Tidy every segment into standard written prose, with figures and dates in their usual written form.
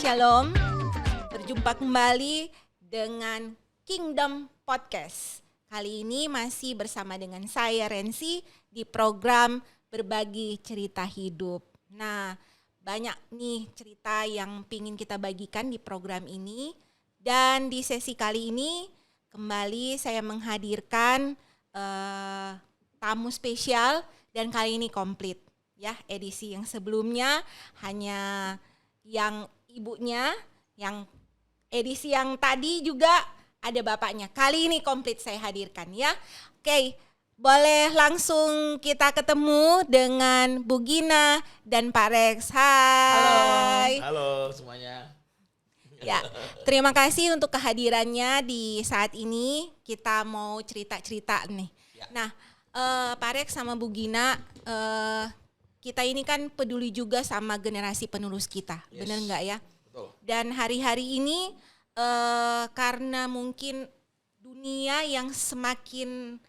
Shalom, berjumpa kembali dengan Kingdom Podcast. Kali ini masih bersama dengan saya Rensi di program Berbagi Cerita Hidup. Nah, banyak nih cerita yang pingin kita bagikan di program ini. Dan di sesi kali ini kembali saya menghadirkan tamu spesial dan kali ini komplit. Ya, edisi yang sebelumnya hanya yang ibunya, yang edisi yang tadi juga ada bapaknya. Kali ini komplit saya hadirkan ya. Oke, boleh langsung kita ketemu dengan Bu Gina dan Pak Rex. Hai. Halo semuanya. Ya, terima kasih untuk kehadirannya di saat ini. Kita mau cerita-cerita nih. Ya. Nah, Pak Rex sama Bu Gina, kita ini kan peduli juga sama generasi penerus kita, Yes. benar nggak ya? Betul. Dan hari-hari ini karena mungkin dunia yang semakin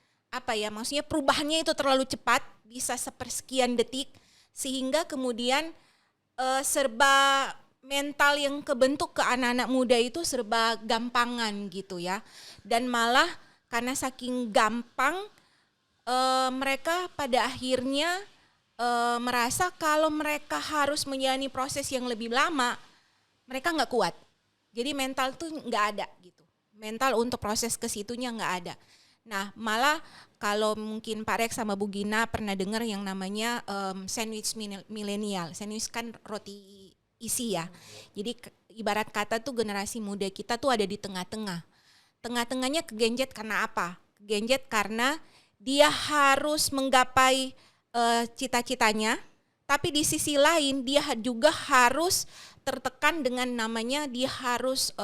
maksudnya perubahannya itu terlalu cepat, bisa sepersekian detik, sehingga kemudian serba mental yang kebentuk ke anak-anak muda itu serba gampangan gitu ya. Dan malah karena saking gampang mereka pada akhirnya merasa kalau mereka harus menjalani proses yang lebih lama, mereka nggak kuat. Jadi mental tuh nggak ada gitu. Mental untuk proses ke situnya nggak ada. Nah, malah kalau mungkin Pak Rex sama Bu Gina pernah dengar yang namanya sandwich milenial. Sandwich kan roti isi ya. Jadi ibarat kata tuh generasi muda kita tuh ada di tengah-tengah. Tengah-tengahnya kegenjet karena apa? Kegenjet karena dia harus menggapai cita-citanya, tapi di sisi lain dia juga harus tertekan dengan namanya dia harus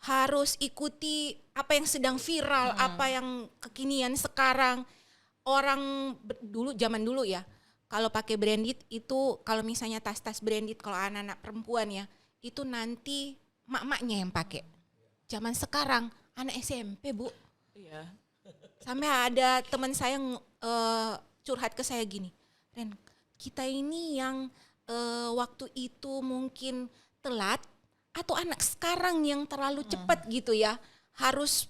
harus ikuti apa yang sedang viral, apa yang kekinian sekarang. Orang dulu, zaman dulu ya, kalau pakai branded itu, kalau misalnya tas-tas branded kalau anak-anak perempuan ya, itu nanti mak-maknya yang pakai. Zaman sekarang anak SMP, Bu. Iya. Sampai ada teman saya curhat ke saya gini, Ren, kita ini yang waktu itu mungkin telat atau anak sekarang yang terlalu cepat gitu ya, harus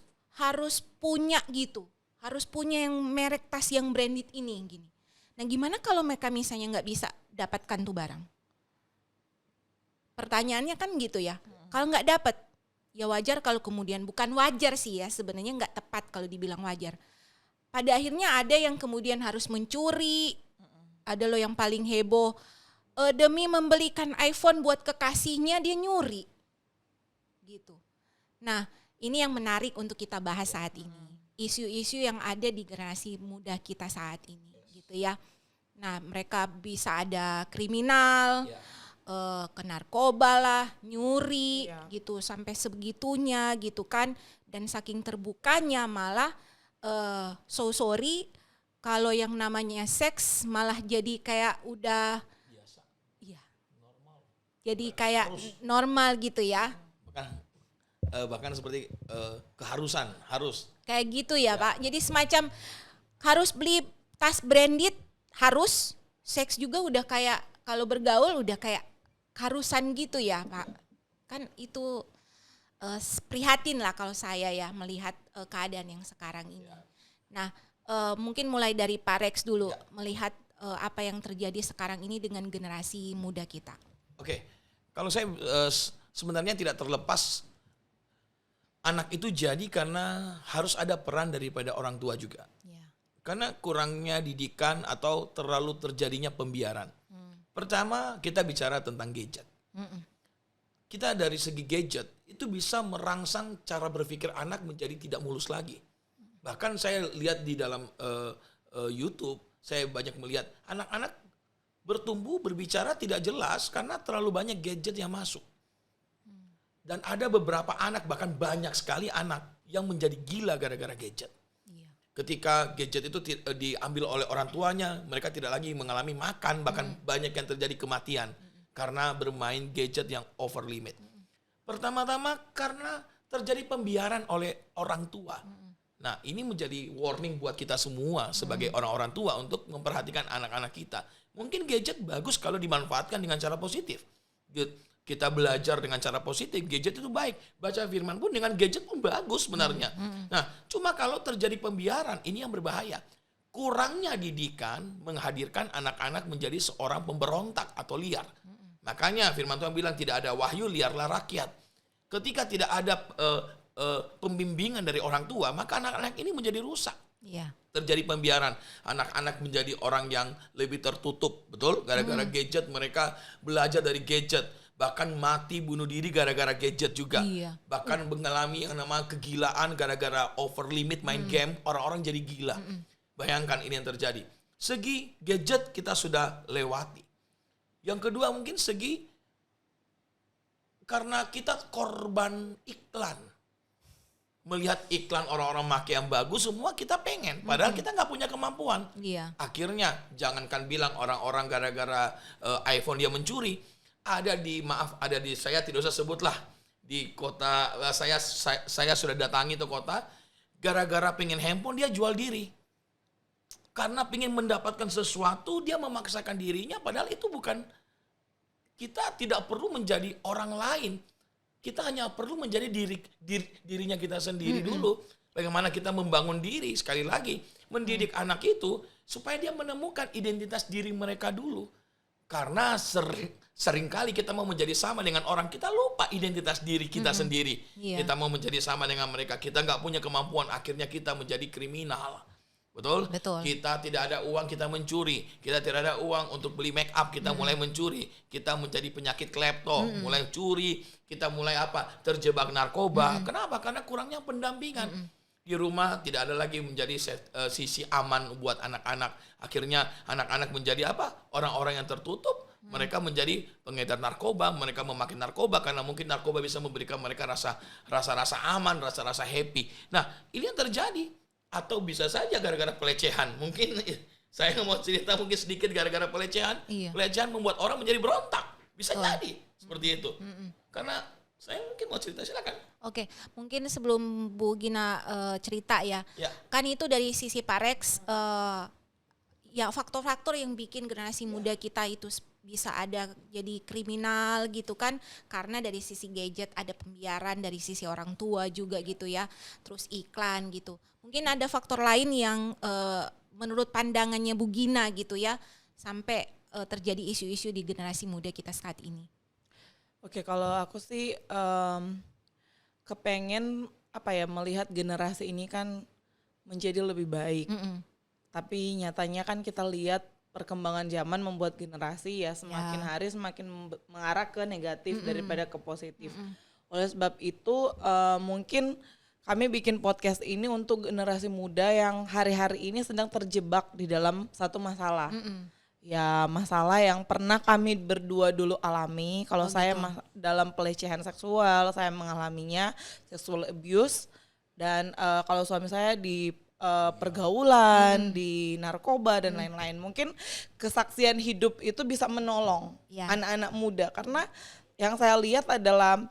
punya gitu, harus punya yang merek tas yang branded ini gini. Nah, gimana kalau mereka misalnya nggak bisa dapatkan tuh barang? Pertanyaannya kan gitu ya. Kalau nggak dapat, ya wajar kalau kemudian, bukan wajar sih ya, sebenarnya nggak tepat kalau dibilang wajar. Pada akhirnya ada yang kemudian harus mencuri, ada loh yang paling heboh, demi membelikan iPhone buat kekasihnya dia nyuri, gitu. Nah, ini yang menarik untuk kita bahas saat ini, isu-isu yang ada di generasi muda kita saat ini, gitu ya. Nah, mereka bisa ada kriminal, ke narkoba lah, nyuri, gitu, sampai sebegitunya, gitu kan. Dan saking terbukanya malah so sorry kalau yang namanya seks malah jadi kayak udah Biasa. iya. Normal. Jadi kayak normal gitu ya. Bahkan seperti keharusan, harus. Kayak gitu ya, Pak. Jadi semacam harus beli tas branded, harus seks juga udah kayak kalau bergaul udah kayak keharusan gitu ya, Pak. Kan itu prihatin lah kalau saya ya melihat keadaan yang sekarang ini. Nah, mungkin mulai dari Pak Rex dulu melihat apa yang terjadi sekarang ini dengan generasi muda kita. Oke, kalau saya sebenarnya tidak terlepas anak itu jadi karena harus ada peran daripada orang tua juga. Ya. Karena kurangnya didikan atau terlalu terjadinya pembiaran. Pertama kita bicara tentang gadget. Kita dari segi gadget itu bisa merangsang cara berpikir anak menjadi tidak mulus lagi. Bahkan saya lihat di dalam YouTube, saya banyak melihat anak-anak bertumbuh berbicara tidak jelas karena terlalu banyak gadget yang masuk. Dan ada beberapa anak, bahkan banyak sekali anak yang menjadi gila gara-gara gadget. Ketika gadget itu diambil oleh orang tuanya, mereka tidak lagi mengalami makan, bahkan banyak yang terjadi kematian karena bermain gadget yang over limit. Pertama-tama karena terjadi pembiaran oleh orang tua. Nah, ini menjadi warning buat kita semua sebagai orang-orang tua untuk memperhatikan anak-anak kita. Mungkin gadget bagus kalau dimanfaatkan dengan cara positif. kita belajar dengan cara positif, gadget itu baik. Baca firman pun dengan gadget pun bagus sebenarnya. Nah, cuma kalau terjadi pembiaran, ini yang berbahaya. Kurangnya didikan menghadirkan anak-anak menjadi seorang pemberontak atau liar. Makanya firman Tuhan bilang tidak ada wahyu, liarlah rakyat. Ketika tidak ada pembimbingan dari orang tua, maka anak-anak ini menjadi rusak. Iya. Terjadi pembiaran, anak-anak menjadi orang yang lebih tertutup, betul? Gara-gara gadget, mereka belajar dari gadget, bahkan mati bunuh diri gara-gara gadget juga. Iya. Bahkan mengalami yang namanya kegilaan gara-gara over limit main game, orang-orang jadi gila. Bayangkan ini yang terjadi. Segi gadget kita sudah lewati. Yang kedua mungkin segi karena kita korban iklan. Melihat iklan orang-orang make yang bagus, semua kita pengen. Padahal kita nggak punya kemampuan. Iya. Akhirnya, jangankan bilang orang-orang gara-gara iPhone dia mencuri. Ada di saya tidak usah sebutlah. Di kota, saya sudah datangi itu kota. Gara-gara pengen handphone, dia jual diri. Karena pengen mendapatkan sesuatu, dia memaksakan dirinya. Padahal itu bukan, kita tidak perlu menjadi orang lain. Kita hanya perlu menjadi dirinya kita sendiri dulu. Bagaimana kita membangun diri, sekali lagi. Mendidik anak itu supaya dia menemukan identitas diri mereka dulu. Karena seringkali kita mau menjadi sama dengan orang, kita lupa identitas diri kita sendiri. Yeah. Kita mau menjadi sama dengan mereka, kita nggak punya kemampuan, akhirnya kita menjadi kriminal. Betul? Betul. Kita tidak ada uang, kita mencuri. Kita tidak ada uang untuk beli make up, kita mulai mencuri. Kita menjadi penyakit klepto, mulai curi. Kita mulai terjebak narkoba. Kenapa? Karena kurangnya pendampingan. Di rumah tidak ada lagi menjadi sisi aman buat anak-anak. Akhirnya anak-anak menjadi orang-orang yang tertutup. Mereka menjadi pengedar narkoba, mereka memakai narkoba karena mungkin narkoba bisa memberikan mereka rasa aman, rasa happy. Nah, ini yang terjadi. Atau bisa saja gara-gara pelecehan. Mungkin saya mau cerita mungkin sedikit gara-gara pelecehan. Iya. Pelecehan membuat orang menjadi berontak. Bisa jadi seperti itu. Karena saya mungkin mau cerita, silakan. Oke, mungkin sebelum Bu Gina cerita ya. Kan itu dari sisi Pak Rex, ya faktor-faktor yang bikin generasi muda kita itu bisa ada jadi kriminal gitu kan, karena dari sisi gadget ada pembiaran dari sisi orang tua juga gitu ya, terus iklan gitu. Mungkin ada faktor lain yang menurut pandangannya Bu Gina gitu ya, sampai terjadi isu-isu di generasi muda kita saat ini. Oke, kalau aku sih kepengen melihat generasi ini kan menjadi lebih baik. Tapi nyatanya kan kita lihat perkembangan zaman membuat generasi ya semakin hari semakin mengarah ke negatif daripada ke positif. Oleh sebab itu mungkin kami bikin podcast ini untuk generasi muda yang hari-hari ini sedang terjebak di dalam satu masalah. Ya masalah yang pernah kami berdua dulu alami. Kalau saya dalam pelecehan seksual, saya mengalaminya sexual abuse. Dan kalau suami saya di pergaulan, di narkoba dan lain-lain. Mungkin kesaksian hidup itu bisa menolong anak-anak muda. Karena yang saya lihat adalah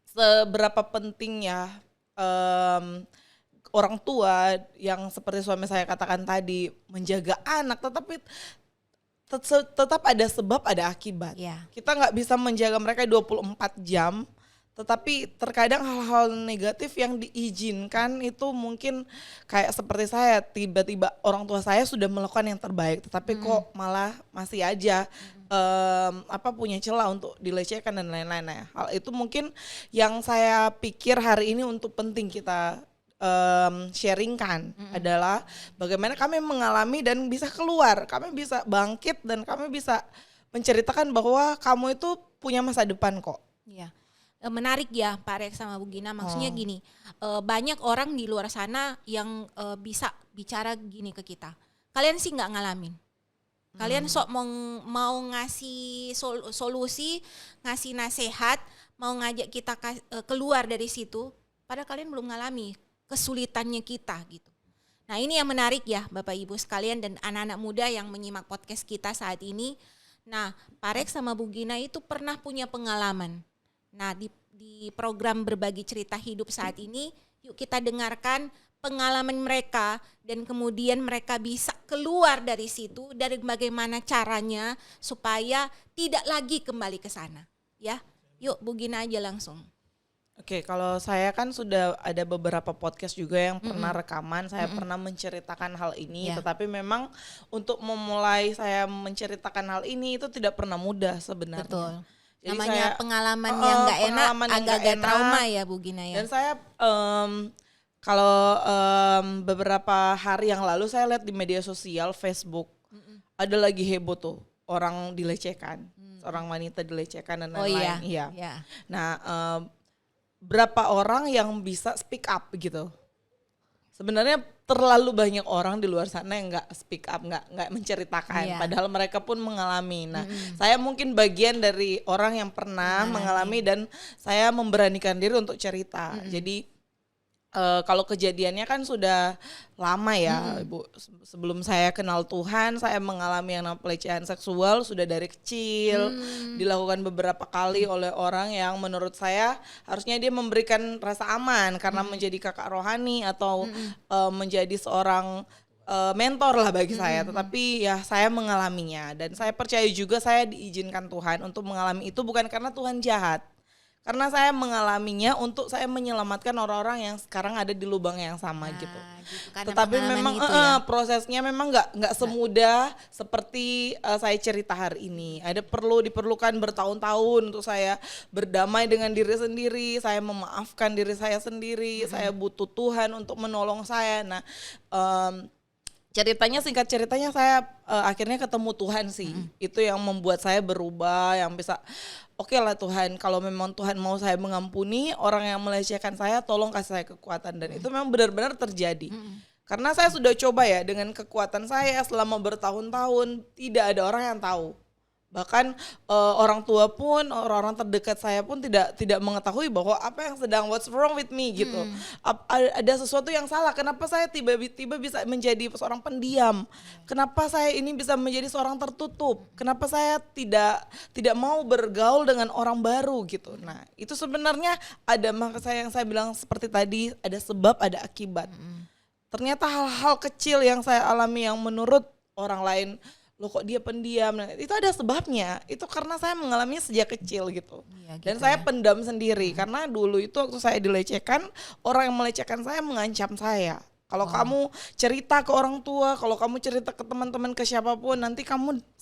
seberapa pentingnya orang tua yang seperti suami saya katakan tadi menjaga anak, tetapi tetap ada sebab, ada akibat. Kita nggak bisa menjaga mereka 24 jam, tetapi terkadang hal-hal negatif yang diizinkan itu mungkin kayak seperti saya, tiba-tiba orang tua saya sudah melakukan yang terbaik, tetapi kok malah masih aja punya celah untuk dilecehkan dan lain-lain. Nah, hal itu mungkin yang saya pikir hari ini untuk penting kita sharingkan adalah bagaimana kami mengalami dan bisa keluar, kami bisa bangkit dan kami bisa menceritakan bahwa kamu itu punya masa depan kok. Iya. Menarik ya Pak Rex sama Bu Gina, maksudnya gini, banyak orang di luar sana yang bisa bicara gini ke kita, kalian sih nggak ngalamin, kalian sok mau ngasih solusi, ngasih nasihat, mau ngajak kita keluar dari situ, padahal kalian belum ngalami kesulitannya kita gitu. Nah ini yang menarik ya Bapak Ibu sekalian dan anak-anak muda yang menyimak podcast kita saat ini. Nah Pak Rex sama Bu Gina itu pernah punya pengalaman. Nah di program berbagi cerita hidup saat ini, yuk kita dengarkan pengalaman mereka dan kemudian mereka bisa keluar dari situ, dari bagaimana caranya supaya tidak lagi kembali ke sana, ya. Yuk Bu Gina aja langsung. Oke, kalau saya kan sudah ada beberapa podcast juga yang pernah rekaman, saya pernah menceritakan hal ini, Ya. tetapi memang untuk memulai saya menceritakan hal ini itu tidak pernah mudah sebenarnya. Betul. Jadi Namanya saya- pengalaman yang nggak enak, pengalaman yang nggak agak-agak enak. trauma ya Bu Gina ya. Dan saya kalau beberapa hari yang lalu saya lihat di media sosial Facebook ada lagi heboh tuh orang dilecehkan, seorang wanita dilecehkan dan Oh lain-lain. iya. Iya. Ya. Nah, berapa orang yang bisa speak up gitu? Sebenarnya terlalu banyak orang di luar sana yang nggak speak up, nggak menceritakan. Iya. Padahal mereka pun mengalami. Nah, saya mungkin bagian dari orang yang pernah mengalami dan saya memberanikan diri untuk cerita. Jadi kalau kejadiannya kan sudah lama ya, Ibu. Sebelum saya kenal Tuhan, saya mengalami yang namanya pelecehan seksual sudah dari kecil, dilakukan beberapa kali oleh orang yang menurut saya harusnya dia memberikan rasa aman karena menjadi kakak rohani atau menjadi seorang mentor lah bagi saya. Tetapi ya saya mengalaminya dan saya percaya juga saya diizinkan Tuhan untuk mengalami itu bukan karena Tuhan jahat. Karena saya mengalaminya untuk saya menyelamatkan orang-orang yang sekarang ada di lubang yang sama gitu. Karena Tetapi pengalaman memang itu ya. prosesnya memang nggak semudah seperti saya cerita hari ini. Ada diperlukan bertahun-tahun untuk saya berdamai dengan diri sendiri. Saya memaafkan diri saya sendiri. Saya butuh Tuhan untuk menolong saya. Nah, singkat ceritanya saya akhirnya ketemu Tuhan sih. Itu yang membuat saya berubah, yang bisa oke lah Tuhan, kalau memang Tuhan mau saya mengampuni orang yang melecehkan saya, tolong kasih saya kekuatan. Dan itu memang benar-benar terjadi. Karena saya sudah coba ya dengan kekuatan saya selama bertahun-tahun, tidak ada orang yang tahu. Bahkan orang tua pun, orang-orang terdekat saya pun tidak mengetahui bahwa apa yang what's wrong with me gitu. Ada sesuatu yang salah. Kenapa saya tiba-tiba bisa menjadi seorang pendiam? Kenapa saya ini bisa menjadi seorang tertutup? Kenapa saya tidak mau bergaul dengan orang baru gitu? Nah, itu sebenarnya ada yang saya bilang seperti tadi, ada sebab, ada akibat. Ternyata hal-hal kecil yang saya alami yang menurut orang lain, loh kok dia pendiam, nah, itu ada sebabnya. Itu karena saya mengalaminya sejak kecil gitu. Iya, gitu Dan saya ya. pendam sendiri karena dulu itu waktu saya dilecehkan, orang yang melecehkan saya mengancam saya. Kalau kamu cerita ke orang tua, kalau kamu cerita ke teman-teman, ke siapapun, nanti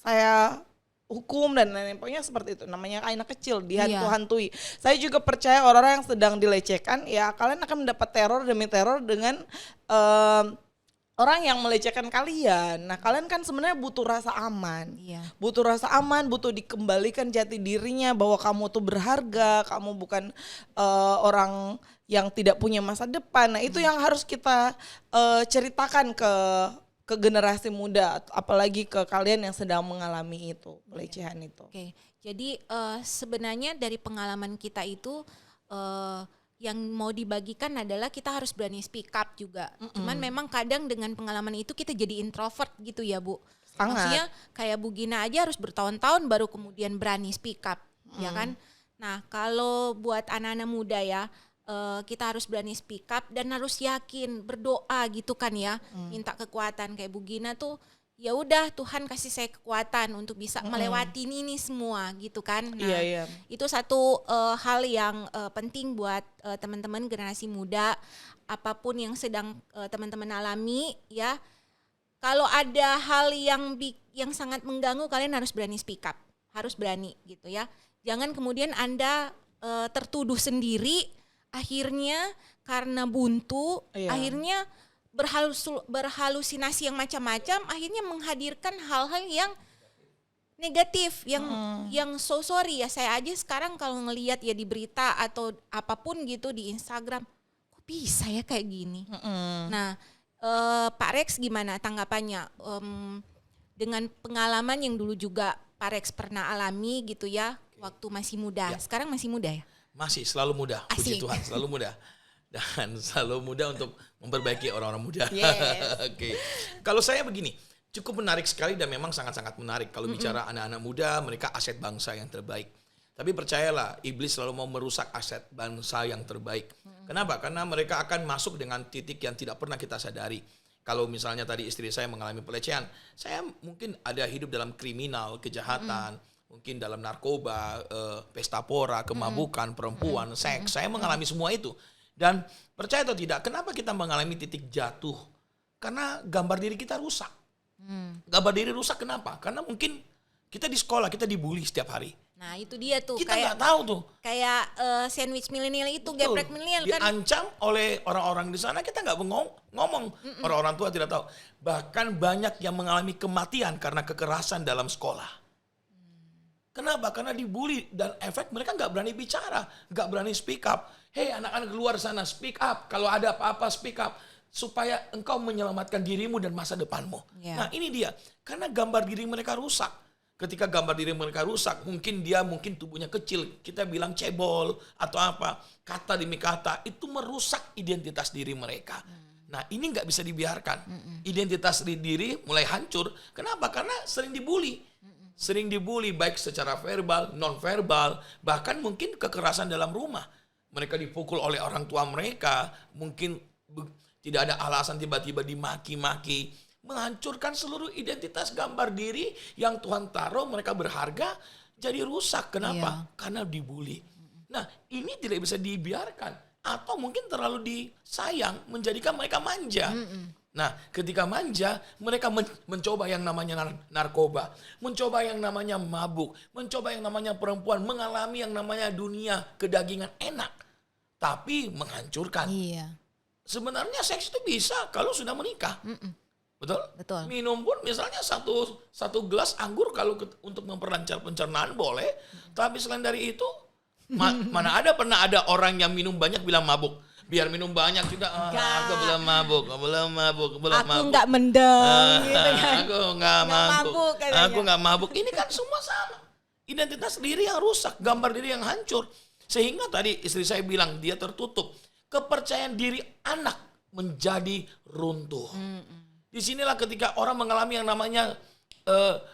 saya hukum dan lain-lain. Pokoknya seperti itu. Namanya anak kecil dihantu-hantui. Saya juga percaya orang-orang yang sedang dilecehkan, ya kalian akan mendapat teror demi teror dengan orang yang melecehkan kalian. Nah, kalian kan sebenarnya butuh rasa aman. Iya. Butuh rasa aman, butuh dikembalikan jati dirinya bahwa kamu tuh berharga, kamu bukan orang yang tidak punya masa depan. Nah, itu yang harus kita ceritakan ke generasi muda, apalagi ke kalian yang sedang mengalami itu, pelecehan itu. Oke. Jadi sebenarnya dari pengalaman kita itu yang mau dibagikan adalah kita harus berani speak up juga. Cuman memang kadang dengan pengalaman itu kita jadi introvert gitu ya Bu. Sangat. Maksudnya kayak Bu Gina aja harus bertahun-tahun baru kemudian berani speak up, ya kan? Nah kalau buat anak-anak muda ya, kita harus berani speak up dan harus yakin, berdoa gitu kan ya, minta kekuatan kayak Bu Gina tuh. Ya udah Tuhan kasih saya kekuatan untuk bisa melewati ini semua gitu kan. Nah, Iya. itu satu hal yang penting buat teman-teman generasi muda, apapun yang sedang teman-teman alami ya. Kalau ada hal yang sangat mengganggu, kalian harus berani speak up, harus berani gitu ya. Jangan kemudian Anda tertuduh sendiri, akhirnya karena buntu, akhirnya berhalusinasi yang macam-macam, akhirnya menghadirkan hal-hal yang negatif, yang so sorry ya. Saya aja sekarang kalau ngelihat ya di berita atau apapun gitu di Instagram, kok bisa ya kayak gini. Nah, Pak Rex gimana tanggapannya dengan pengalaman yang dulu juga Pak Rex pernah alami gitu ya, waktu masih muda. Sekarang masih muda ya? Masih selalu muda, puji Asik. Tuhan, selalu muda. Dan selalu muda untuk memperbaiki orang-orang muda. Yes. Oke. Kalau saya begini, cukup menarik sekali dan memang sangat-sangat menarik. Kalau bicara anak-anak muda, mereka aset bangsa yang terbaik. Tapi percayalah, iblis selalu mau merusak aset bangsa yang terbaik. Kenapa? Karena mereka akan masuk dengan titik yang tidak pernah kita sadari. Kalau misalnya tadi istri saya mengalami pelecehan, saya mungkin ada hidup dalam kriminal, kejahatan, mungkin dalam narkoba, pesta pora, kemabukan, perempuan, seks. Saya mengalami semua itu. Dan percaya atau tidak, kenapa kita mengalami titik jatuh? Karena gambar diri kita rusak. Gambar diri rusak kenapa? Karena mungkin kita di sekolah, kita dibully setiap hari. Nah itu dia tuh, Kita kayak nggak tahu tuh. kayak sandwich milenial itu, Betul. geprek milenial kan. Diancam oleh orang-orang di sana, kita nggak ngomong. Orang-orang tua tidak tahu. Bahkan banyak yang mengalami kematian karena kekerasan dalam sekolah. Kenapa? Karena dibully dan efek mereka nggak berani bicara, nggak berani speak up. Hei anak-anak luar sana, speak up. Kalau ada apa-apa speak up. Supaya engkau menyelamatkan dirimu dan masa depanmu. Ya. Nah ini dia. Karena gambar diri mereka rusak. Ketika gambar diri mereka rusak, mungkin tubuhnya kecil, kita bilang cebol atau apa, kata demi kata, itu merusak identitas diri mereka. Nah ini nggak bisa dibiarkan. Identitas diri mulai hancur. Kenapa? Karena sering dibully. Sering dibully baik secara verbal, non verbal, bahkan mungkin kekerasan dalam rumah. Mereka dipukul oleh orang tua mereka, mungkin tidak ada alasan tiba-tiba dimaki-maki. Menghancurkan seluruh identitas gambar diri yang Tuhan taruh mereka berharga jadi rusak. Kenapa? Karena dibully. Nah ini tidak bisa dibiarkan. Atau mungkin terlalu disayang menjadikan mereka manja. Nah ketika manja mereka mencoba yang namanya narkoba. Mencoba yang namanya mabuk. Mencoba yang namanya perempuan. Mengalami yang namanya dunia kedagingan enak. Tapi menghancurkan. Iya. Sebenarnya seks itu bisa kalau sudah menikah. Betul? Betul. Minum pun misalnya satu gelas anggur kalau untuk memperlancar pencernaan boleh. Tapi selain dari itu, mana pernah ada orang yang minum banyak bilang mabuk. Biar minum banyak juga, aku belum mabuk. Aku nggak mendem gitu kan. Aku nggak mabuk. katanya. Aku nggak mabuk. Ini kan semua sama. Identitas diri yang rusak, gambar diri yang hancur. Sehingga tadi istri saya bilang dia tertutup. Kepercayaan diri anak menjadi runtuh. Disinilah ketika orang mengalami yang namanya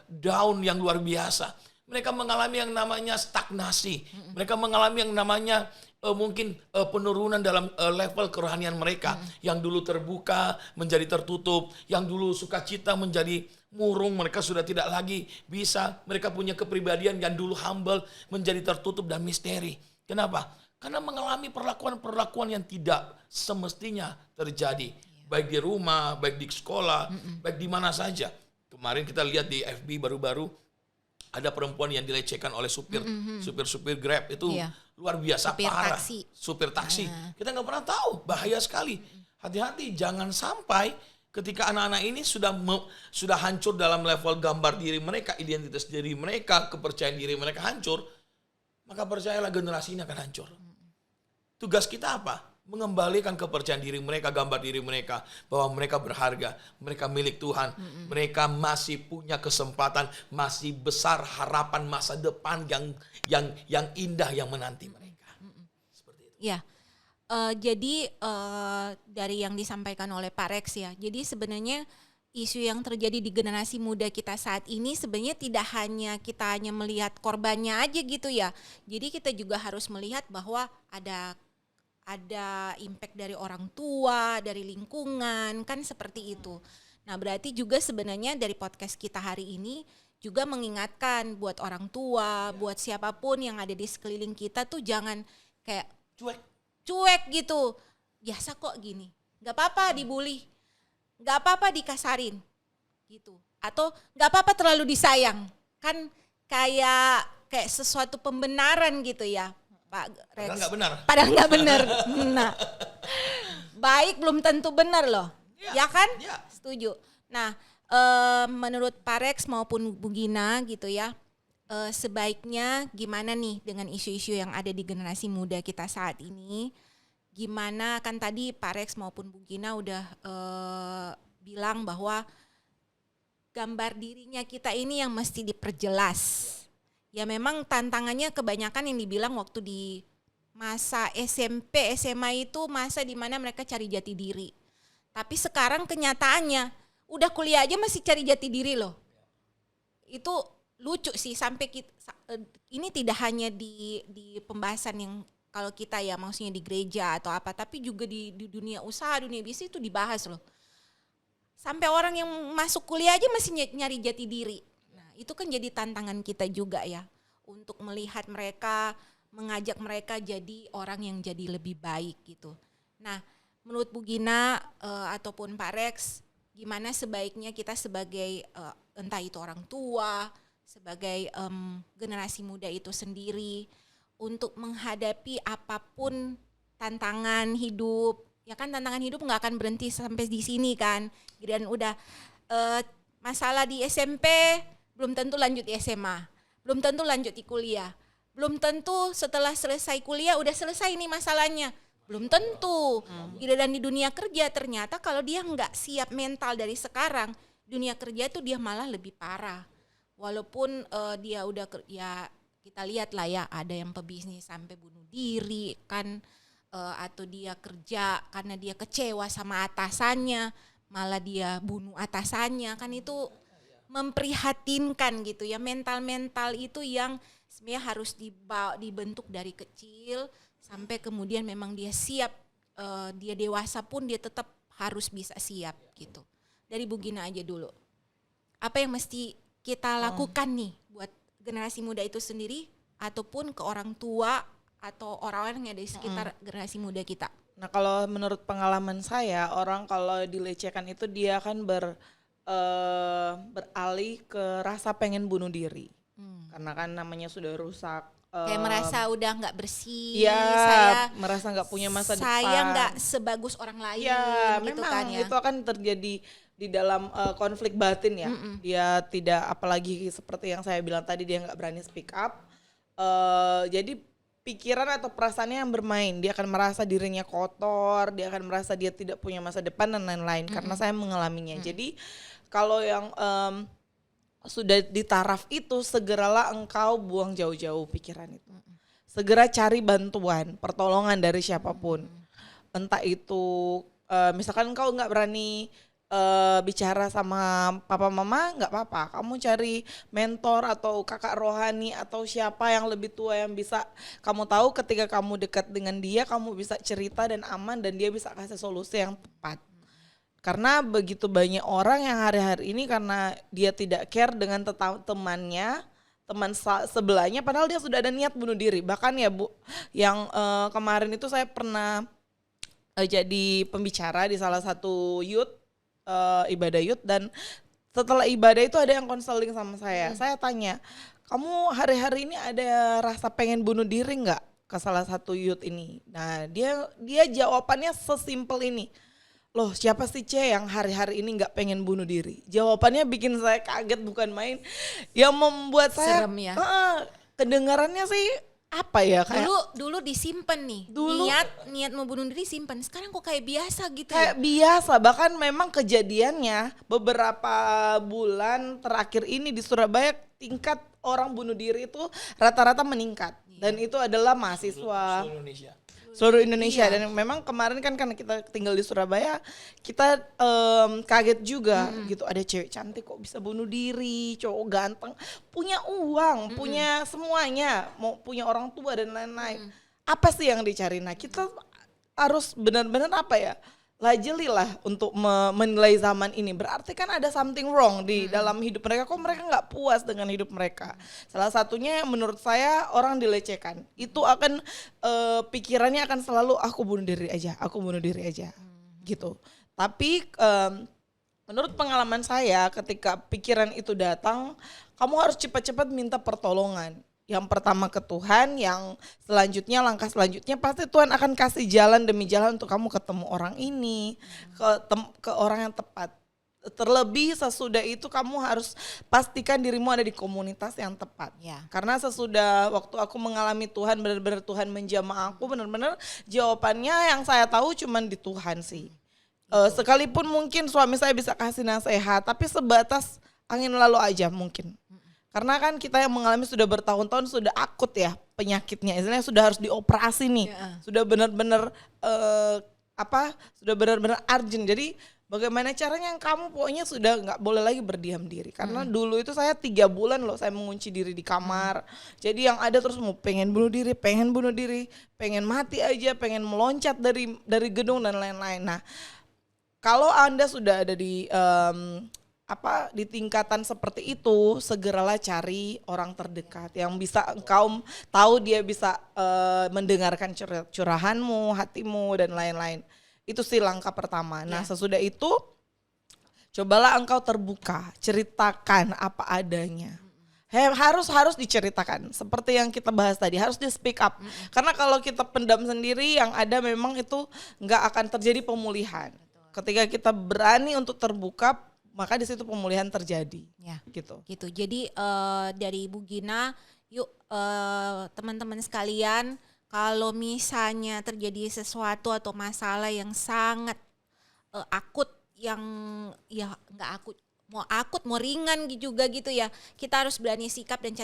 down yang luar biasa. Mereka mengalami yang namanya stagnasi. Mereka mengalami yang namanya mungkin penurunan dalam level kerohanian mereka. Yang dulu terbuka menjadi tertutup. Yang dulu sukacita menjadi murung. Mereka sudah tidak lagi bisa. Mereka punya kepribadian yang dulu humble menjadi tertutup dan misteri. Kenapa? Karena mengalami perlakuan-perlakuan yang tidak semestinya terjadi. Baik di rumah, baik di sekolah, baik di mana saja. Kemarin kita lihat di FB baru-baru ada perempuan yang dilecehkan oleh supir Grab itu luar biasa Supir parah. taksi. Supir taksi. Kita nggak pernah tahu, bahaya sekali. Hati-hati, jangan sampai ketika anak-anak ini sudah hancur dalam level gambar diri mereka, identitas diri mereka, kepercayaan diri mereka hancur, maka percayalah generasi ini akan hancur. Tugas kita apa? Mengembalikan kepercayaan diri mereka, gambar diri mereka, bahwa mereka berharga, mereka milik Tuhan, mereka masih punya kesempatan, masih besar harapan masa depan yang indah yang menanti mereka. Seperti itu. Ya, jadi dari yang disampaikan oleh Pak Rex ya, jadi sebenarnya isu yang terjadi di generasi muda kita saat ini sebenarnya tidak hanya kita melihat korbannya aja gitu ya. Jadi kita juga harus melihat bahwa ada impact dari orang tua, dari lingkungan, kan seperti itu. Nah berarti juga sebenarnya dari podcast kita hari ini juga mengingatkan buat orang tua, buat siapapun yang ada di sekeliling kita tuh jangan kayak cuek gitu. Biasa kok gini, gak apa-apa dibully, gak apa-apa dikasarin gitu. Atau gak apa-apa terlalu disayang, kan kayak sesuatu pembenaran gitu ya. Pak Rex. Padahal nggak benar. Padahal nggak benar. Nah, baik belum tentu benar loh, ya kan? Ya. Setuju. Nah, menurut Pak Rex maupun Bu Gina gitu ya, sebaiknya gimana nih dengan isu-isu yang ada di generasi muda kita saat ini? Gimana kan tadi Pak Rex maupun Bu Gina udah bilang bahwa gambar dirinya kita ini yang mesti diperjelas. Ya memang tantangannya kebanyakan yang dibilang waktu di masa SMP, SMA itu masa di mana mereka cari jati diri. Tapi sekarang kenyataannya udah kuliah aja masih cari jati diri loh. Itu lucu sih sampai ini tidak hanya di pembahasan yang kalau kita ya maksudnya di gereja atau apa, tapi juga di dunia usaha, dunia bisnis itu dibahas loh. Sampai orang yang masuk kuliah aja masih nyari jati diri. Nah, itu kan jadi tantangan kita juga ya untuk melihat mereka, mengajak mereka jadi orang yang jadi lebih baik gitu. Nah, menurut Bu Gina ataupun Pak Rex, gimana sebaiknya kita sebagai entah itu orang tua, sebagai generasi muda itu sendiri untuk menghadapi apapun tantangan hidup. Ya kan tantangan hidup nggak akan berhenti sampai di sini kan. Dan udah masalah di SMP belum tentu lanjut di SMA, belum tentu lanjut di kuliah, belum tentu setelah selesai kuliah udah selesai nih masalahnya, belum tentu. Dan di dunia kerja ternyata kalau dia nggak siap mental dari sekarang, dunia kerja itu dia malah lebih parah. Walaupun dia udah ya kita lihat lah ya, ada yang pebisnis sampai bunuh diri kan, atau dia kerja karena dia kecewa sama atasannya, malah dia bunuh atasannya, kan itu memprihatinkan gitu ya. Mental itu yang sebenarnya harus dibentuk dari kecil sampai kemudian memang dia siap, dia dewasa pun dia tetap harus bisa siap gitu. Dari Bu Gina aja dulu, apa yang mesti kita lakukan nih buat generasi muda itu sendiri ataupun ke orang tua atau orang-orang yang ada di sekitar generasi muda kita? Nah, kalau menurut pengalaman saya, orang kalau dilecehkan itu dia akan beralih ke rasa pengen bunuh diri. Karena kan namanya sudah rusak. Kayak merasa udah nggak bersih, Ya, saya merasa nggak punya masa depan. Saya nggak sebagus orang lain, Ya, gitu memang kan ya. itu akan terjadi di dalam konflik batin ya. Dia tidak, apalagi seperti yang saya bilang tadi, dia nggak berani speak up. Jadi pikiran atau perasaannya yang bermain, dia akan merasa dirinya kotor, dia akan merasa dia tidak punya masa depan dan lain-lain. Karena saya mengalaminya. Jadi kalau yang sudah di taraf itu, segeralah engkau buang jauh-jauh pikiran itu. Segera cari bantuan, pertolongan dari siapapun. Entah itu misalkan engkau nggak berani bicara sama papa mama, nggak apa-apa, kamu cari mentor atau kakak rohani atau siapa yang lebih tua yang bisa kamu tahu ketika kamu dekat dengan dia, kamu bisa cerita dan aman dan dia bisa kasih solusi yang tepat. Karena begitu banyak orang yang hari-hari ini karena dia tidak care dengan temannya, teman sebelahnya, padahal dia sudah ada niat bunuh diri. Bahkan ya Bu, yang kemarin itu saya pernah jadi pembicara di salah satu youth, ibadah youth, dan setelah ibadah itu ada yang konseling sama saya. Saya tanya, kamu hari-hari ini ada rasa pengen bunuh diri nggak ke salah satu youth ini? Nah dia jawabannya sesimpel ini, loh siapa sih yang hari-hari ini nggak pengen bunuh diri? Jawabannya bikin saya kaget bukan main, yang membuat saya serem ya. Kedengarannya sih apa ya, kayak Dulu disimpan nih, niat mau bunuh diri simpan. Sekarang kok kayak biasa gitu kayak ya? biasa. Bahkan memang kejadiannya beberapa bulan terakhir ini di Surabaya, tingkat orang bunuh diri itu rata-rata meningkat. Dan itu adalah mahasiswa seluruh Indonesia. Dan memang kemarin kan karena kita tinggal di Surabaya, kita kaget juga gitu, ada cewek cantik kok bisa bunuh diri, cowok ganteng, punya uang, punya semuanya, mau punya orang tua dan lain-lain. Apa sih yang dicari? Nah, kita harus benar-benar apa ya, jelilah untuk menilai zaman ini. Berarti kan ada something wrong di dalam hidup mereka. Kok mereka nggak puas dengan hidup mereka? Salah satunya menurut saya orang dilecehkan. Itu akan pikirannya akan selalu aku bunuh diri aja, gitu. Tapi menurut pengalaman saya, ketika pikiran itu datang, kamu harus cepat-cepat minta pertolongan. Yang pertama ke Tuhan, yang selanjutnya, langkah selanjutnya pasti Tuhan akan kasih jalan demi jalan untuk kamu ketemu orang ini, ke orang yang tepat. Terlebih sesudah itu kamu harus pastikan dirimu ada di komunitas yang tepat. Ya. Karena sesudah waktu aku mengalami Tuhan, benar-benar Tuhan menjamah aku, benar-benar jawabannya yang saya tahu cuman di Tuhan sih. Sekalipun mungkin suami saya bisa kasih nasihat, tapi sebatas angin lalu aja mungkin. Karena kan kita yang mengalami sudah bertahun-tahun, sudah akut ya penyakitnya, istilahnya sudah harus dioperasi nih, sudah benar-benar sudah benar-benar urgent. Jadi bagaimana caranya, yang kamu pokoknya sudah nggak boleh lagi berdiam diri. Karena dulu itu saya 3 bulan loh saya mengunci diri di kamar. Jadi yang ada terus mau pengen bunuh diri, pengen mati aja, pengen meloncat dari gedung dan lain-lain. Nah, kalau Anda sudah ada di di tingkatan seperti itu segeralah cari orang terdekat yang bisa engkau tahu dia bisa mendengarkan curahanmu, hatimu dan lain-lain. Itu sih langkah pertama. Nah, sesudah itu cobalah engkau terbuka, ceritakan apa adanya. Harus diceritakan seperti yang kita bahas tadi, harus di speak up. Karena kalau kita pendam sendiri yang ada memang itu nggak akan terjadi pemulihan. Ketika kita berani untuk terbuka, maka di situ pemulihan terjadi. Ya, gitu. Jadi dari Ibu Gina, yuk teman-teman sekalian, kalau misalnya terjadi sesuatu atau masalah yang sangat akut, yang ya nggak akut mau ringan juga gitu ya, kita harus berani sikap dan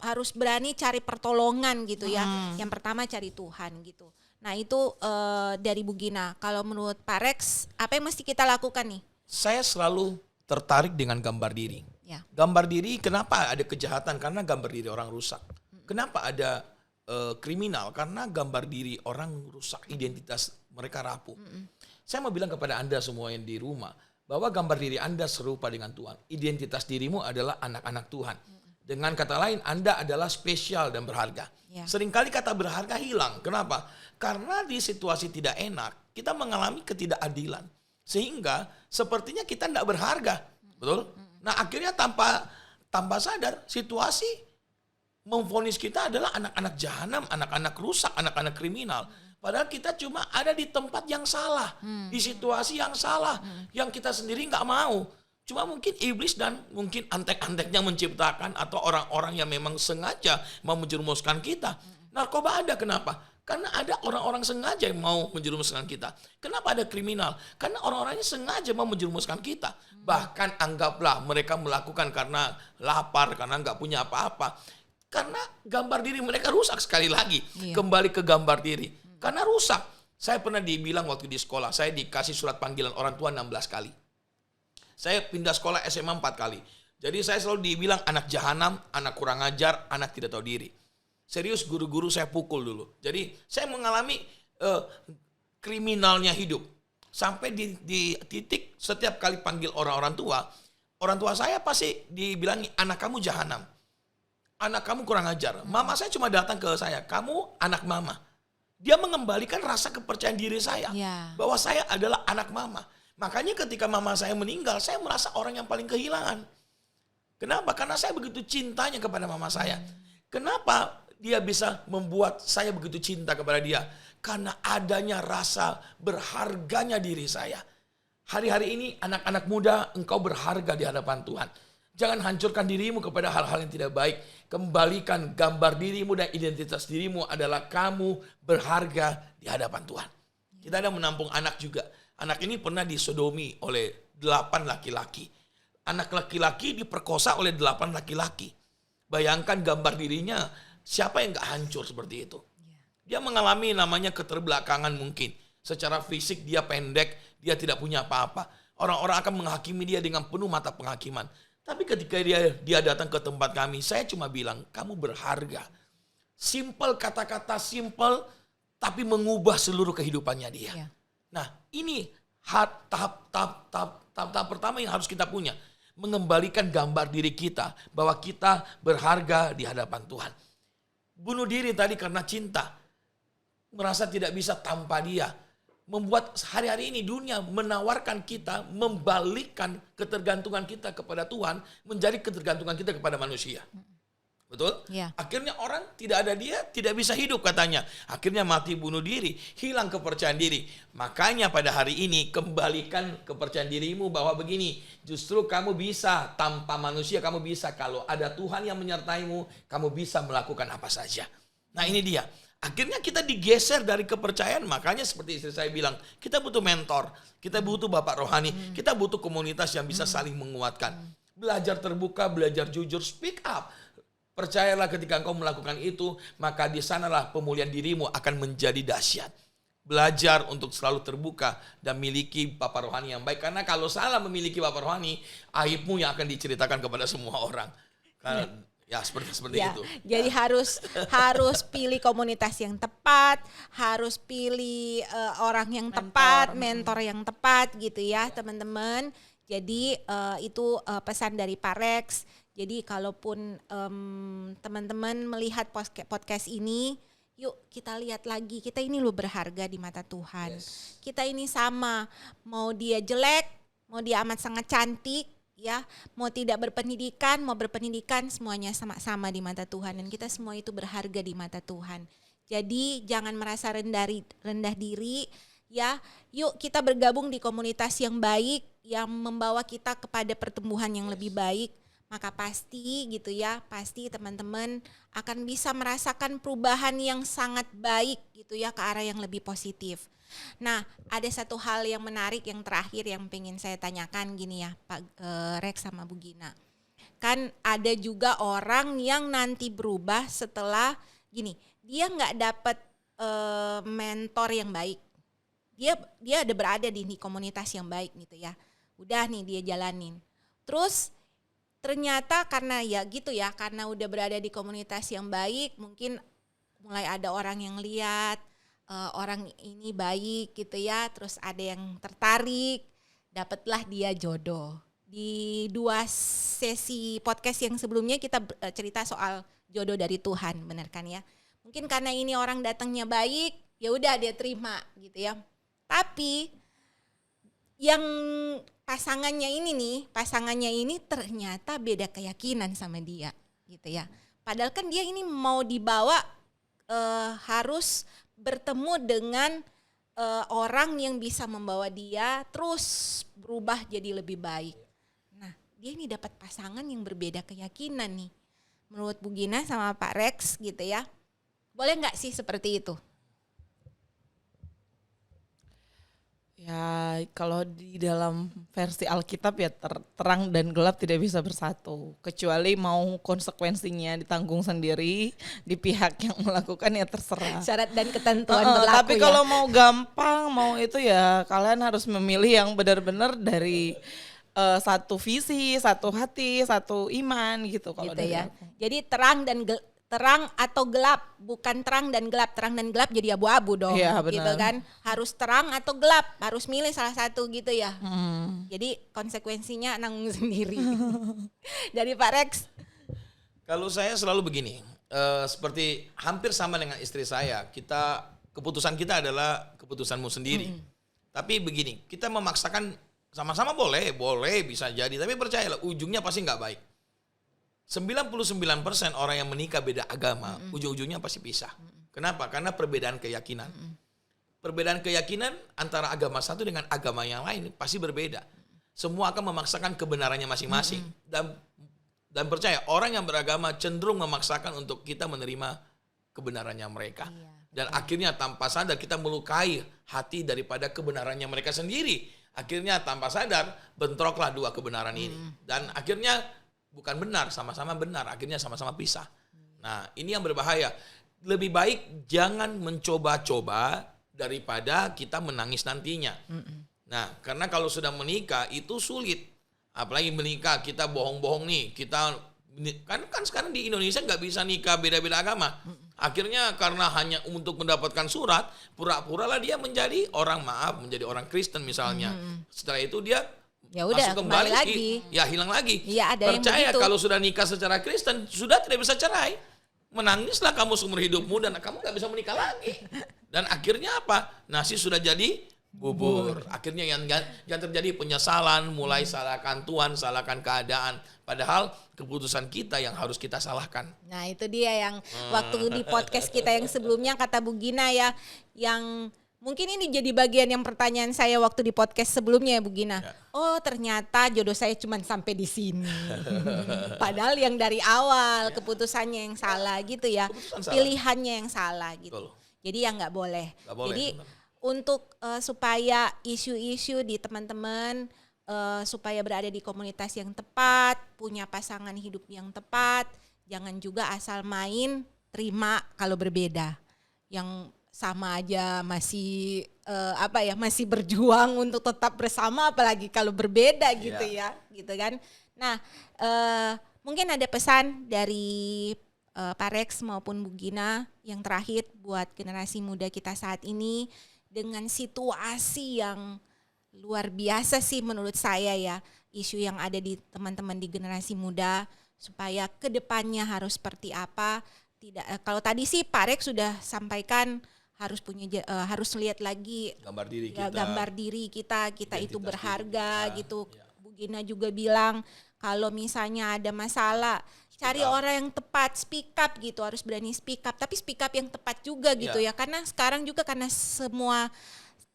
harus berani cari pertolongan gitu ya. Yang pertama cari Tuhan gitu. Nah itu dari Bu Gina. Kalau menurut Pak Rex, apa yang mesti kita lakukan nih? Saya selalu tertarik dengan gambar diri. Ya. Gambar diri, kenapa ada kejahatan? Karena gambar diri orang rusak. Kenapa ada kriminal? Karena gambar diri orang rusak, identitas mereka rapuh. Saya mau bilang kepada Anda semua yang di rumah, bahwa gambar diri Anda serupa dengan Tuhan. Identitas dirimu adalah anak-anak Tuhan. Dengan kata lain, Anda adalah spesial dan berharga. Ya. Seringkali kata berharga hilang. Kenapa? Karena di situasi tidak enak, kita mengalami ketidakadilan. Sehingga sepertinya kita tidak berharga. Betul? Nah akhirnya tanpa sadar situasi memvonis kita adalah anak-anak jahanam, anak-anak rusak, anak-anak kriminal. Padahal kita cuma ada di tempat yang salah, di situasi yang salah, yang kita sendiri nggak mau. Cuma mungkin iblis dan mungkin antek-anteknya menciptakan atau orang-orang yang memang sengaja mau menjerumuskan kita. Narkoba ada, kenapa? Karena ada orang-orang sengaja yang mau menjerumuskan kita. Kenapa ada kriminal? Karena orang-orangnya sengaja mau menjerumuskan kita. Bahkan anggaplah mereka melakukan karena lapar, karena nggak punya apa-apa. Karena gambar diri mereka rusak sekali lagi. Iya. Kembali ke gambar diri. Karena rusak. Saya pernah dibilang waktu di sekolah, saya dikasih surat panggilan orang tua 16 kali. Saya pindah sekolah SMA 4 kali. Jadi saya selalu dibilang anak jahanam, anak kurang ajar, anak tidak tahu diri. Serius guru-guru saya pukul dulu. Jadi saya mengalami kriminalnya hidup. Sampai di titik setiap kali panggil orang tua saya pasti dibilangi anak kamu jahanam. Anak kamu kurang ajar. Mama saya cuma datang ke saya, kamu anak mama. Dia mengembalikan rasa kepercayaan diri saya. Ya. Bahwa saya adalah anak mama. Makanya ketika mama saya meninggal, saya merasa orang yang paling kehilangan. Kenapa? Karena saya begitu cintanya kepada mama saya. Kenapa dia bisa membuat saya begitu cinta kepada dia? Karena adanya rasa berharganya diri saya. Hari-hari ini anak-anak muda, engkau berharga di hadapan Tuhan. Jangan hancurkan dirimu kepada hal-hal yang tidak baik. Kembalikan gambar dirimu dan identitas dirimu adalah kamu berharga di hadapan Tuhan. Kita ada menampung anak juga. Anak ini pernah disodomi oleh 8 laki-laki. Anak laki-laki diperkosa oleh 8 laki-laki. Bayangkan gambar dirinya, siapa yang gak hancur seperti itu? Dia mengalami namanya keterbelakangan mungkin. Secara fisik dia pendek, dia tidak punya apa-apa. Orang-orang akan menghakimi dia dengan penuh mata penghakiman. Tapi ketika dia datang ke tempat kami, saya cuma bilang, kamu berharga. Simple, kata-kata simple, tapi mengubah seluruh kehidupannya dia. Ya. Nah ini tahap pertama yang harus kita punya. Mengembalikan gambar diri kita, bahwa kita berharga di hadapan Tuhan. Bunuh diri tadi karena cinta. Merasa tidak bisa tanpa dia. Membuat hari-hari ini dunia menawarkan kita, membalikkan ketergantungan kita kepada Tuhan, menjadi ketergantungan kita kepada manusia. Betul? Ya. Akhirnya orang tidak ada dia, tidak bisa hidup katanya. Akhirnya mati bunuh diri, hilang kepercayaan diri. Makanya pada hari ini kembalikan kepercayaan dirimu bahwa begini, justru kamu bisa tanpa manusia, kamu bisa kalau ada Tuhan yang menyertaimu, kamu bisa melakukan apa saja. Nah ini dia. Akhirnya kita digeser dari kepercayaan, makanya seperti istri saya bilang, kita butuh mentor, kita butuh bapak rohani, kita butuh komunitas yang bisa saling menguatkan. Belajar terbuka, belajar jujur, speak up. Percayalah ketika engkau melakukan itu, maka di sanalah pemulihan dirimu akan menjadi dahsyat. Belajar untuk selalu terbuka dan miliki bapak rohani yang baik. Karena kalau salah memiliki bapak rohani, aibmu yang akan diceritakan kepada semua orang. Karena, ya seperti ya, itu. Jadi harus pilih komunitas yang tepat, harus pilih orang yang tepat, mentor yang tepat gitu ya teman-teman. Jadi itu pesan dari Pak Rex. Jadi kalaupun teman-teman melihat podcast ini, yuk kita lihat lagi, kita ini loh berharga di mata Tuhan. Yes. Kita ini sama, mau dia jelek, mau dia amat sangat cantik, ya, mau tidak berpendidikan, mau berpendidikan, semuanya sama-sama di mata Tuhan, dan kita semua itu berharga di mata Tuhan. Jadi jangan merasa rendah diri, ya. Yuk kita bergabung di komunitas yang baik, yang membawa kita kepada pertumbuhan yang lebih baik. Maka pasti gitu ya, pasti teman-teman akan bisa merasakan perubahan yang sangat baik gitu ya, ke arah yang lebih positif. Nah, ada satu hal yang menarik yang terakhir yang pengen saya tanyakan gini ya, Pak Rex sama Bu Gina. Kan ada juga orang yang nanti berubah setelah gini, dia nggak dapat mentor yang baik. Dia ada berada di komunitas yang baik gitu ya. Udah nih dia jalanin. Terus ternyata karena ya gitu ya, karena udah berada di komunitas yang baik, mungkin mulai ada orang yang lihat orang ini baik gitu ya, terus ada yang tertarik, dapatlah dia jodoh. Di 2 sesi podcast yang sebelumnya kita cerita soal jodoh dari Tuhan, benar kan ya? Mungkin karena ini orang datangnya baik, ya udah dia terima gitu ya. Tapi yang pasangannya ini ternyata beda keyakinan sama dia gitu ya. Padahal kan dia ini mau dibawa harus bertemu dengan orang yang bisa membawa dia terus berubah jadi lebih baik. Nah, dia ini dapat pasangan yang berbeda keyakinan nih. Menurut Bu Gina sama Pak Rex gitu ya. Boleh nggak sih seperti itu? Ya, kalau di dalam versi Alkitab ya terang dan gelap tidak bisa bersatu. Kecuali mau konsekuensinya ditanggung sendiri, di pihak yang melakukan ya terserah. Syarat dan ketentuan berlaku. Tapi kalau mau gampang, mau itu ya kalian harus memilih yang benar-benar dari satu visi, satu hati, satu iman gitu kalau gitu dari ya. aku. Jadi terang atau gelap, bukan terang dan gelap. Terang dan gelap jadi abu-abu dong, Iya, gitu benar. kan. Harus terang atau gelap, harus milih salah satu gitu ya. Jadi konsekuensinya nanggung sendiri. Dari Pak Rex. Kalau saya selalu begini, seperti hampir sama dengan istri saya, keputusan kita adalah keputusanmu sendiri. Tapi begini, kita memaksakan sama-sama boleh bisa jadi, tapi percayalah ujungnya pasti nggak baik. 99% orang yang menikah beda agama, ujung-ujungnya pasti pisah. Kenapa? Karena perbedaan keyakinan. Perbedaan keyakinan antara agama satu dengan agama yang lain pasti berbeda. Semua akan memaksakan kebenarannya masing-masing. Dan percaya, orang yang beragama cenderung memaksakan untuk kita menerima kebenarannya mereka. Dan akhirnya tanpa sadar kita melukai hati daripada kebenarannya mereka sendiri. Akhirnya tanpa sadar bentroklah 2 kebenaran ini. Dan akhirnya bukan benar, sama-sama benar, akhirnya sama-sama pisah. Nah, ini yang berbahaya. Lebih baik jangan mencoba-coba daripada kita menangis nantinya. Nah, karena kalau sudah menikah itu sulit. Apalagi menikah kita bohong-bohong nih, kita kan sekarang di Indonesia nggak bisa nikah beda-beda agama. Akhirnya karena hanya untuk mendapatkan surat, pura-pura lah dia menjadi orang Kristen misalnya. Setelah itu dia Ya udah, masuk kembali lagi. Ya hilang lagi. Iya, ada yang Percaya begitu. kalau sudah nikah secara Kristen sudah tidak bisa cerai. Menangislah kamu seumur hidupmu dan kamu nggak bisa menikah lagi. Dan akhirnya apa? Nasi sudah jadi bubur. Akhirnya yang terjadi penyesalan, mulai salahkan Tuhan, salahkan keadaan. Padahal keputusan kita yang harus kita salahkan. Nah, itu dia yang waktu di podcast kita yang sebelumnya kata Bu Gina ya, yang mungkin ini jadi bagian yang pertanyaan saya waktu di podcast sebelumnya ya Bu Gina. Ya. Oh, ternyata jodoh saya cuma sampai di sini. Padahal yang dari awal keputusannya yang salah gitu ya. Keputusan salah. Pilihannya yang salah gitu. Betul. Jadi ya nggak boleh. Nggak boleh, Jadi sebenarnya. untuk supaya isu-isu di teman-teman supaya berada di komunitas yang tepat, punya pasangan hidup yang tepat, jangan juga asal main terima kalau berbeda. Yang sama aja masih masih berjuang untuk tetap bersama, apalagi kalau berbeda gitu ya, gitu kan. Nah, mungkin ada pesan dari Pak Rex maupun Bu Gina yang terakhir buat generasi muda kita saat ini dengan situasi yang luar biasa sih menurut saya ya, isu yang ada di teman-teman di generasi muda, supaya kedepannya harus seperti apa. Tidak, kalau tadi sih Pak Rex sudah sampaikan harus harus lihat lagi Gambar diri ya, kita. gambar diri kita itu Identitas berharga diri kita, gitu. ya. Bu Gina juga bilang kalau misalnya ada masalah cari up. orang yang tepat, speak up gitu, harus berani speak up, tapi speak up yang tepat juga gitu ya, karena sekarang juga karena semua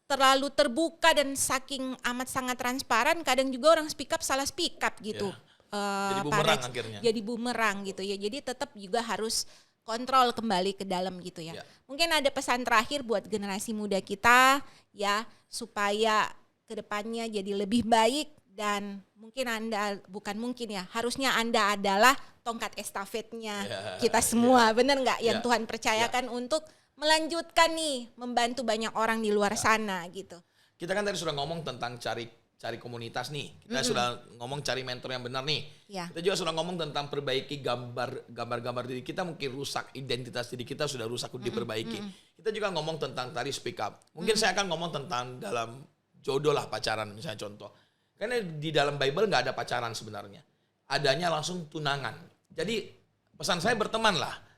terlalu terbuka dan saking amat sangat transparan, kadang juga orang speak up salah speak up gitu. Jadi Pak bumerang Rex. akhirnya. Jadi bumerang gitu ya, jadi tetap juga harus kontrol kembali ke dalam gitu ya. Mungkin ada pesan terakhir buat generasi muda kita ya, supaya kedepannya jadi lebih baik, dan mungkin harusnya Anda adalah tongkat estafetnya kita semua, benar nggak? Yang Tuhan percayakan untuk melanjutkan nih, membantu banyak orang di luar sana gitu. Kita kan tadi sudah ngomong tentang cari komunitas nih. Kita sudah ngomong cari mentor yang benar nih. Kita juga sudah ngomong tentang perbaiki gambar diri kita, mungkin rusak identitas diri kita, sudah rusak diperbaiki. Kita juga ngomong tentang tadi speak up. Mungkin saya akan ngomong tentang dalam jodoh lah, pacaran misalnya contoh. Karena di dalam Bible nggak ada pacaran sebenarnya. Adanya langsung tunangan. Jadi pesan saya bertemanlah.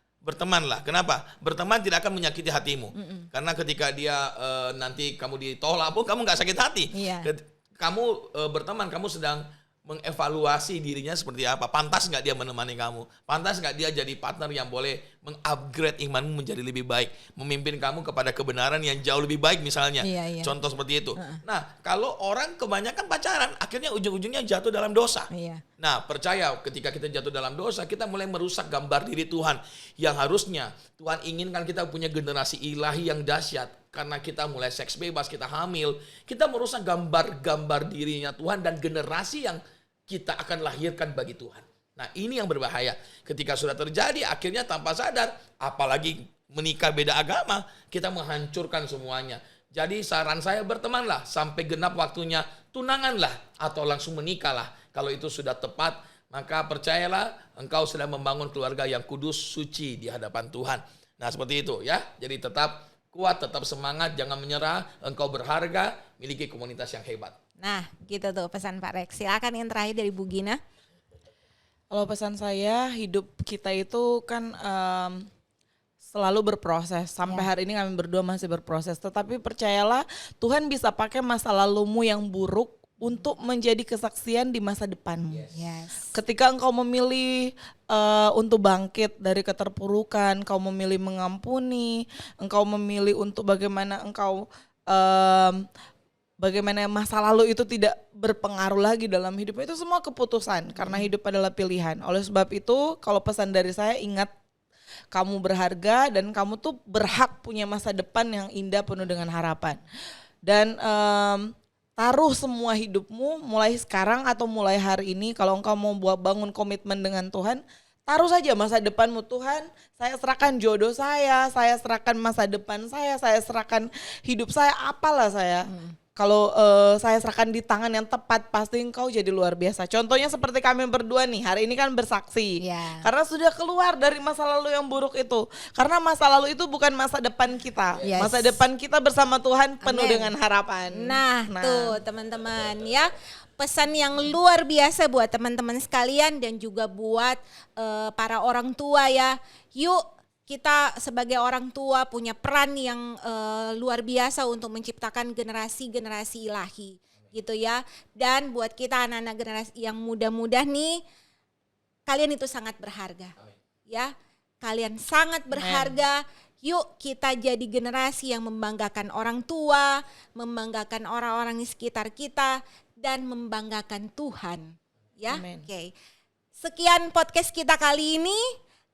Kenapa? Berteman tidak akan menyakiti hatimu. Karena ketika dia nanti kamu ditolak pun kamu nggak sakit hati. Kamu berteman, kamu sedang mengevaluasi dirinya seperti apa. Pantas nggak dia menemani kamu? Pantas nggak dia jadi partner yang boleh mengupgrade imanmu menjadi lebih baik, memimpin kamu kepada kebenaran yang jauh lebih baik misalnya. Contoh seperti itu. Nah, kalau orang kebanyakan pacaran, akhirnya ujung-ujungnya jatuh dalam dosa. Nah, percaya ketika kita jatuh dalam dosa, kita mulai merusak gambar diri Tuhan. Yang harusnya Tuhan inginkan kita punya generasi ilahi yang dahsyat. Karena kita mulai seks bebas, kita hamil, kita merusak gambar dirinya Tuhan dan generasi yang kita akan lahirkan bagi Tuhan. Nah, ini yang berbahaya. Ketika sudah terjadi, akhirnya tanpa sadar, apalagi menikah beda agama, kita menghancurkan semuanya. Jadi saran saya, bertemanlah sampai genap waktunya, tunanganlah atau langsung menikahlah. Kalau itu sudah tepat, maka percayalah engkau sedang membangun keluarga yang kudus, suci di hadapan Tuhan. Nah, seperti itu ya. Jadi tetap kuat, tetap semangat, jangan menyerah, engkau berharga, miliki komunitas yang hebat. Nah, gitu tuh pesan Pak Rex. Silakan yang terakhir dari Bu Gina. Kalau pesan saya, hidup kita itu kan selalu berproses. Sampai hari ini kami berdua masih berproses. Tetapi percayalah, Tuhan bisa pakai masa lalumu yang buruk untuk menjadi kesaksian di masa depanmu. Ketika engkau memilih untuk bangkit dari keterpurukan, engkau memilih mengampuni, engkau memilih untuk bagaimana engkau bagaimana masa lalu itu tidak berpengaruh lagi dalam hidup, itu semua keputusan, karena hidup adalah pilihan. Oleh sebab itu, kalau pesan dari saya, ingat kamu berharga dan kamu tuh berhak punya masa depan yang indah penuh dengan harapan. Dan taruh semua hidupmu mulai sekarang atau mulai hari ini, kalau engkau mau bangun komitmen dengan Tuhan, taruh saja masa depanmu. Tuhan, saya serahkan jodoh saya serahkan masa depan saya serahkan hidup saya, apalah saya. Kalau saya serahkan di tangan yang tepat, pasti engkau jadi luar biasa. Contohnya seperti kami berdua nih, hari ini kan bersaksi. Karena sudah keluar dari masa lalu yang buruk itu. Karena masa lalu itu bukan masa depan kita. Masa depan kita bersama Tuhan penuh dengan harapan. Nah, tuh teman-teman ya. Pesan yang luar biasa buat teman-teman sekalian dan juga buat para orang tua ya. Yuk, kita sebagai orang tua punya peran yang luar biasa untuk menciptakan generasi-generasi ilahi gitu ya. Dan buat kita anak-anak generasi yang muda-muda nih, kalian itu sangat berharga. Ya, kalian sangat berharga. Yuk kita jadi generasi yang membanggakan orang tua, membanggakan orang-orang di sekitar kita, dan membanggakan Tuhan. Ya, oke. Sekian podcast kita kali ini.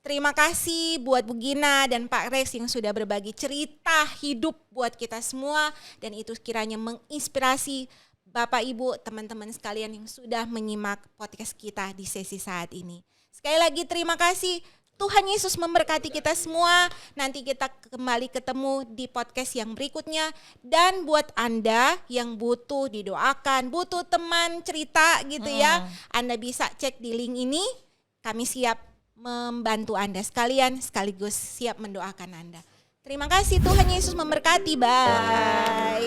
Terima kasih buat Bu Gina dan Pak Rex yang sudah berbagi cerita hidup buat kita semua. Dan itu kiranya menginspirasi Bapak Ibu, teman-teman sekalian yang sudah menyimak podcast kita di sesi saat ini. Sekali lagi terima kasih. Tuhan Yesus memberkati kita semua. Nanti kita kembali ketemu di podcast yang berikutnya. Dan buat Anda yang butuh didoakan, butuh teman cerita gitu ya, Anda bisa cek di link ini. Kami siap membantu Anda sekalian, sekaligus siap mendoakan Anda. Terima kasih, Tuhan Yesus memberkati. Bye.